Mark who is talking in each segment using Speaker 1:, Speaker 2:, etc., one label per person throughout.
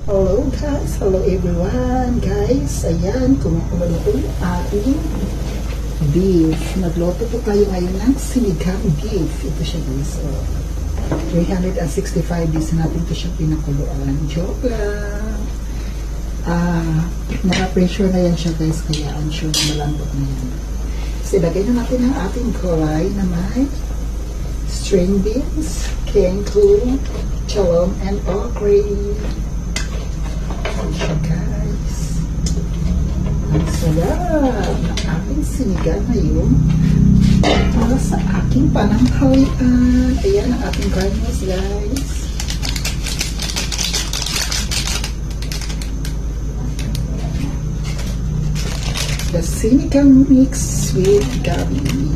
Speaker 1: Hello guys, hello everyone guys. Ayan, kumukulo ko yung ating beef. Nagloto po tayo ngayon ng sinigang beef. Ito siya guys. So, 365 days natin ito siya pinakuluan. Joke lang. Naka-pressure na yan siya guys. Kaya I'm sure na malambot na yan. So, ilagay na natin ang ating kulay na may string beans, kengkong, chalom, and okra. Siya guys. Ang sarap ng ating sinigang ngayon para sa aking pananghawian. Ayan ang ating garnish guys. The sinigang mix with gabi.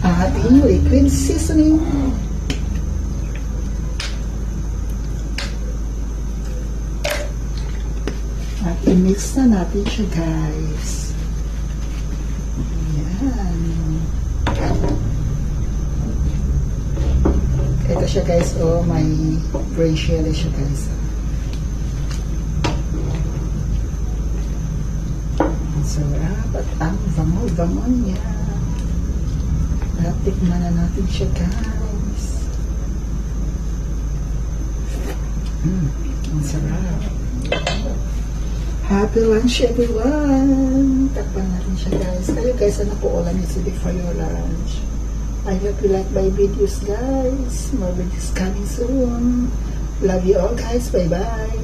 Speaker 1: Ating liquid seasoning. At i-mix na natin siya guys. Ayan. Ito siya guys, oh, may gray shell siya guys. Ang sarap at ang bango-bango niya. At tikman na natin siya guys. Ang sarap. Happy lunch everyone! Takpan natin siya guys. Kayo guys, ano po ulam niyo today for your lunch? I hope you like my videos guys. More videos coming soon. Love you all guys. Bye bye.